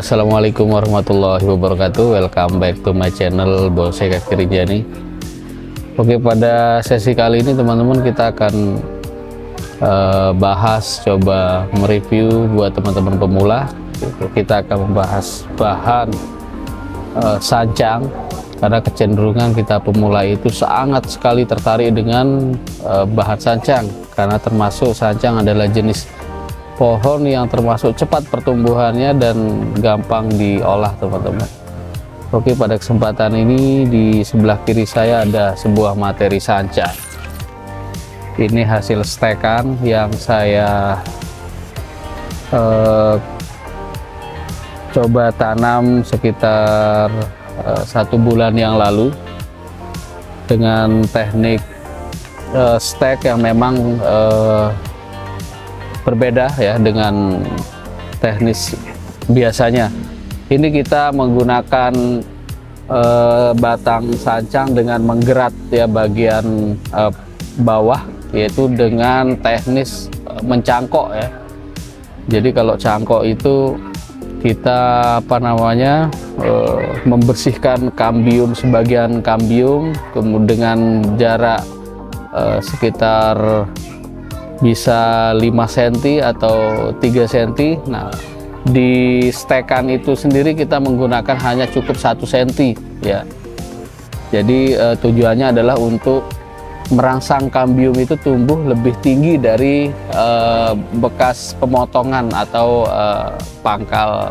Assalamualaikum warahmatullahi wabarakatuh. Welcome back to my channel Bonsai Kaki Rinjani. Oke, pada sesi kali ini teman-teman kita akan coba mereview buat teman-teman pemula. Kita akan membahas bahan sancang, karena kecenderungan kita pemula itu sangat sekali tertarik dengan bahan sancang, karena termasuk sancang adalah jenis pohon yang termasuk cepat pertumbuhannya dan gampang diolah teman-teman. Oke, pada kesempatan ini di sebelah kiri saya ada sebuah materi sancang. Ini hasil stekan yang saya coba tanam sekitar 1 bulan yang lalu dengan teknik stek yang memang berbeda ya dengan teknis biasanya. Ini kita menggunakan batang sancang dengan menggerat ya bagian bawah, yaitu dengan teknis mencangkok ya. Jadi kalau cangkok itu kita membersihkan kambium, sebagian kambium, kemudian dengan jarak sekitar bisa 5 cm atau 3 cm. Nah, di stekan itu sendiri kita menggunakan hanya cukup 1 cm ya. Jadi tujuannya adalah untuk merangsang kambium itu tumbuh lebih tinggi dari bekas pemotongan atau pangkal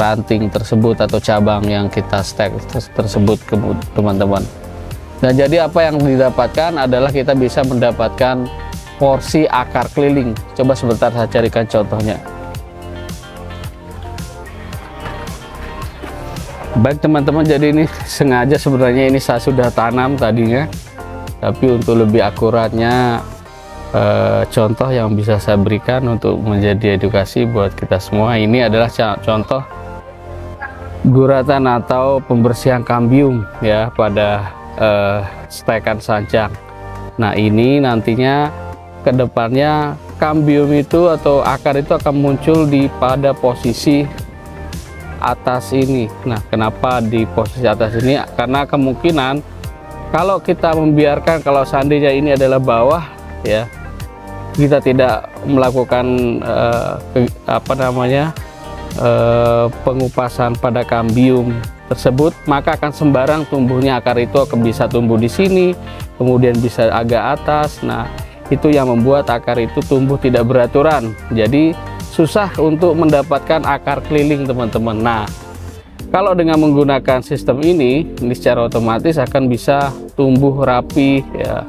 ranting tersebut atau cabang yang kita stek tersebut teman-teman. Nah, jadi apa yang didapatkan adalah kita bisa mendapatkan porsi akar keliling. Coba sebentar saya carikan contohnya. Baik teman-teman, jadi ini sengaja sebenarnya ini saya sudah tanam tadinya, tapi untuk lebih akuratnya contoh yang bisa saya berikan untuk menjadi edukasi buat kita semua, ini adalah contoh guratan atau pembersihan kambium ya pada stekan sancang. Nah, ini nantinya kedepannya kambium itu atau akar itu akan muncul pada posisi atas ini. Nah, kenapa di posisi atas ini? Karena kemungkinan kalau kita membiarkan, kalau seandainya ini adalah bawah ya, kita tidak melakukan pengupasan pada kambium tersebut, maka akan sembarang tumbuhnya akar itu akan bisa tumbuh di sini, kemudian bisa agak atas. Nah, itu yang membuat akar itu tumbuh tidak beraturan, jadi susah untuk mendapatkan akar keliling teman-teman. Nah, kalau dengan menggunakan sistem ini secara otomatis akan bisa tumbuh rapi ya,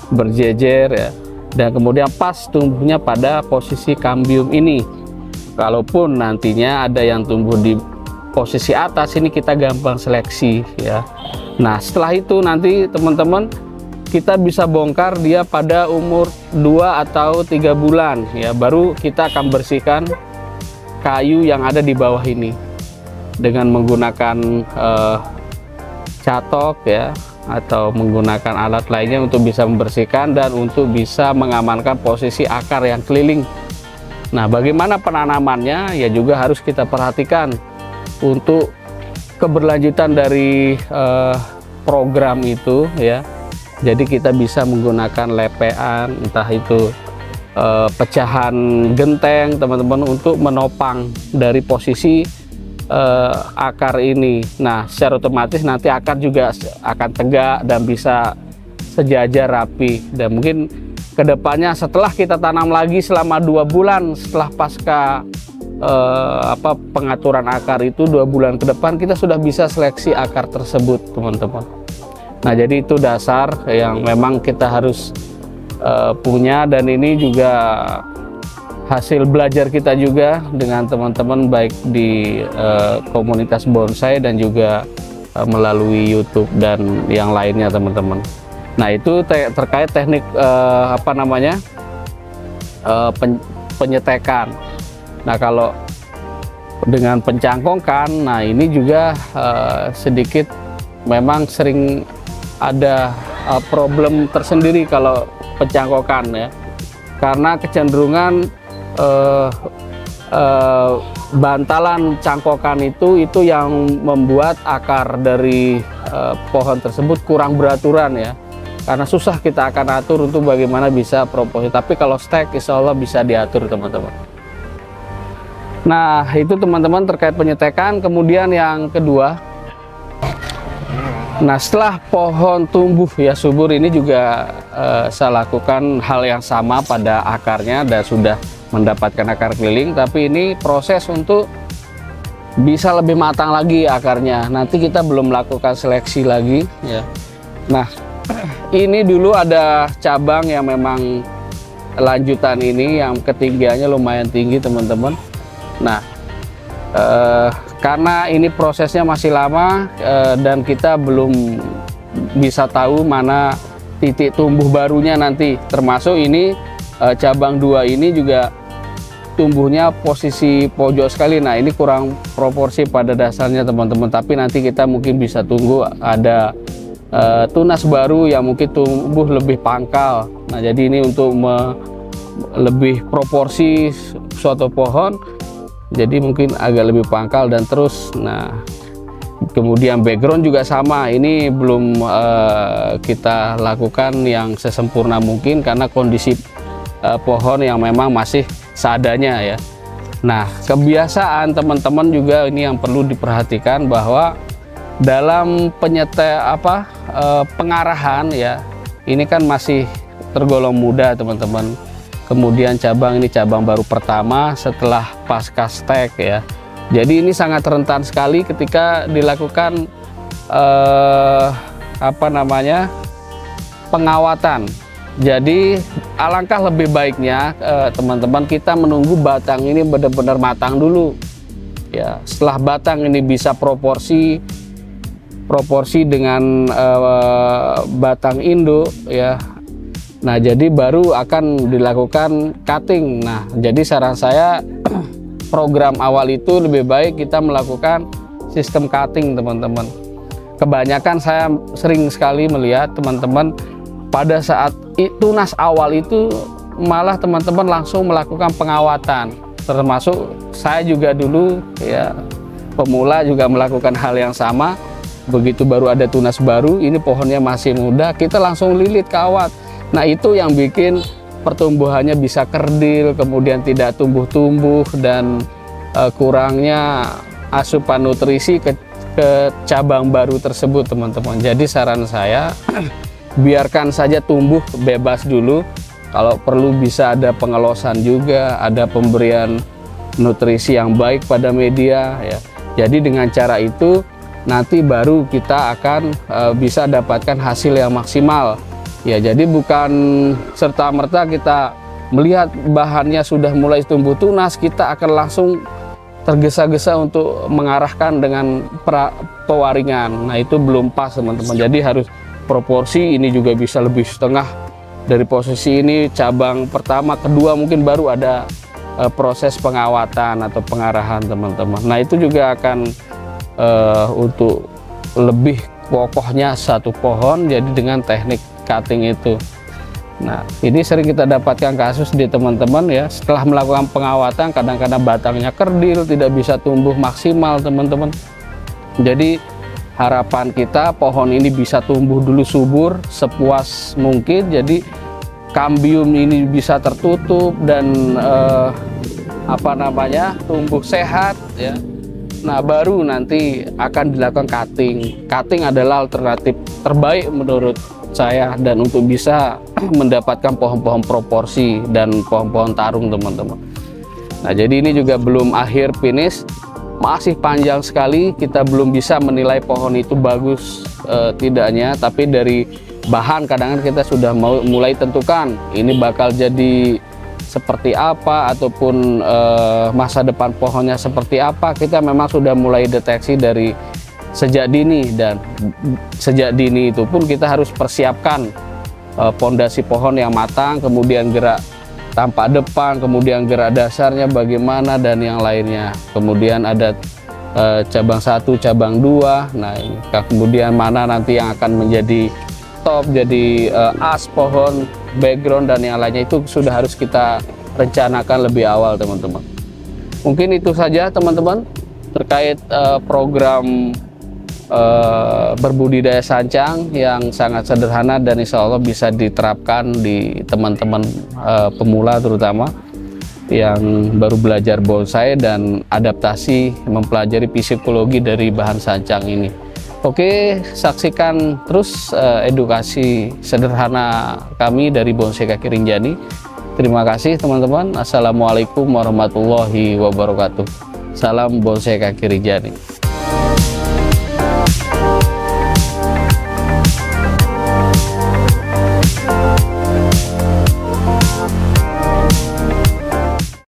berjejer ya, dan kemudian pas tumbuhnya pada posisi kambium ini. Kalaupun nantinya ada yang tumbuh di posisi atas, ini kita gampang seleksi ya. Nah, setelah itu nanti teman-teman kita bisa bongkar dia pada umur 2 atau 3 bulan ya, baru kita akan bersihkan kayu yang ada di bawah ini dengan menggunakan catok ya, atau menggunakan alat lainnya untuk bisa membersihkan dan untuk bisa mengamankan posisi akar yang keliling. Nah, bagaimana penanamannya ya juga harus kita perhatikan untuk keberlanjutan dari program itu ya. Jadi kita bisa menggunakan lepean, entah itu pecahan genteng teman-teman, untuk menopang dari posisi akar ini. Nah, secara otomatis nanti akar juga akan tegak dan bisa sejajar rapi. Dan mungkin kedepannya setelah kita tanam lagi selama 2 bulan setelah pasca pengaturan akar itu, 2 bulan ke depan kita sudah bisa seleksi akar tersebut teman-teman. Nah, jadi itu dasar yang memang kita harus punya, dan ini juga hasil belajar kita juga dengan teman-teman baik di komunitas bonsai dan juga melalui YouTube dan yang lainnya teman-teman. Nah, itu terkait teknik penyetekan. Nah, kalau dengan pencangkongan, nah ini juga sedikit memang sering ada problem tersendiri kalau pencangkokan ya, karena kecenderungan bantalan cangkokan itu yang membuat akar dari pohon tersebut kurang beraturan ya, karena susah kita akan atur untuk bagaimana bisa proporsi. Tapi kalau stek insya Allah bisa diatur teman-teman. Nah itu teman-teman terkait penyetekan. Kemudian yang kedua, nah setelah pohon tumbuh ya subur, ini juga saya lakukan hal yang sama pada akarnya dan sudah mendapatkan akar keliling, tapi ini proses untuk bisa lebih matang lagi akarnya. Nanti kita belum melakukan seleksi lagi ya. Nah ini dulu ada cabang yang memang lanjutan ini yang ketinggiannya lumayan tinggi teman-teman. Nah karena ini prosesnya masih lama dan kita belum bisa tahu mana titik tumbuh barunya nanti, termasuk ini cabang 2 ini juga tumbuhnya posisi pojok sekali. Nah ini kurang proporsi pada dasarnya teman-teman, tapi nanti kita mungkin bisa tunggu ada tunas baru yang mungkin tumbuh lebih pangkal. Nah jadi ini untuk lebih proporsi suatu pohon, jadi mungkin agak lebih pangkal dan terus. Nah kemudian background juga sama, ini belum kita lakukan yang sesempurna mungkin karena kondisi pohon yang memang masih seadanya ya. Nah kebiasaan teman-teman juga ini yang perlu diperhatikan, bahwa dalam pengarahan ya, ini kan masih tergolong muda teman-teman. Kemudian cabang ini cabang baru pertama setelah pasca stek ya. Jadi ini sangat rentan sekali ketika dilakukan pengawatan. Jadi alangkah lebih baiknya teman-teman kita menunggu batang ini benar-benar matang dulu ya. Setelah batang ini bisa proporsi dengan batang induk ya, nah jadi baru akan dilakukan cutting. Nah jadi saran saya program awal itu lebih baik kita melakukan sistem cutting teman-teman. Kebanyakan saya sering sekali melihat teman-teman pada saat tunas awal itu malah teman-teman langsung melakukan pengawatan, termasuk saya juga dulu ya, pemula juga melakukan hal yang sama. Begitu baru ada tunas baru, ini pohonnya masih muda, kita langsung lilit kawat. Nah itu yang bikin pertumbuhannya bisa kerdil, kemudian tidak tumbuh-tumbuh, dan kurangnya asupan nutrisi ke cabang baru tersebut teman-teman. Jadi saran saya biarkan saja tumbuh bebas dulu. Kalau perlu bisa ada pengelosan juga, ada pemberian nutrisi yang baik pada media ya. Jadi dengan cara itu nanti baru kita akan bisa dapatkan hasil yang maksimal ya. Jadi bukan serta-merta kita melihat bahannya sudah mulai tumbuh tunas, kita akan langsung tergesa-gesa untuk mengarahkan dengan pewaringan. Nah itu belum pas teman-teman. Jadi harus proporsi, ini juga bisa lebih setengah dari posisi ini cabang pertama, kedua mungkin baru ada proses pengawatan atau pengarahan teman-teman. Nah itu juga akan untuk lebih kokohnya satu pohon jadi dengan teknik cutting itu. Nah ini sering kita dapatkan kasus di teman-teman ya, setelah melakukan pengawatan kadang-kadang batangnya kerdil, tidak bisa tumbuh maksimal teman-teman. Jadi harapan kita pohon ini bisa tumbuh dulu subur sepuas mungkin, jadi kambium ini bisa tertutup dan tumbuh sehat ya. Nah baru nanti akan dilakukan cutting. Cutting adalah alternatif terbaik menurut saya dan untuk bisa mendapatkan pohon-pohon proporsi dan pohon-pohon tarung teman-teman. Nah jadi ini juga belum akhir finish, masih panjang sekali, kita belum bisa menilai pohon itu bagus tidaknya, tapi dari bahan kadang-kadang kita sudah mulai tentukan ini bakal jadi seperti apa ataupun masa depan pohonnya seperti apa. Kita memang sudah mulai deteksi dari sejak dini, dan sejak dini itu pun kita harus persiapkan pondasi pohon yang matang, kemudian gerak tampak depan, kemudian gerak dasarnya bagaimana dan yang lainnya. Kemudian ada cabang 1, cabang 2. Nah ini kemudian mana nanti yang akan menjadi top, jadi as pohon, background dan yang lainnya, itu sudah harus kita rencanakan lebih awal teman-teman. Mungkin itu saja teman-teman terkait program berbudidaya sancang yang sangat sederhana dan insya Allah bisa diterapkan di teman-teman pemula, terutama yang baru belajar bonsai dan adaptasi mempelajari psikologi dari bahan sancang ini. Oke, saksikan terus edukasi sederhana kami dari Bonsai Kaki Rinjani. Terima kasih teman-teman. Assalamualaikum warahmatullahi wabarakatuh. Salam Bonsai Kaki Rinjani.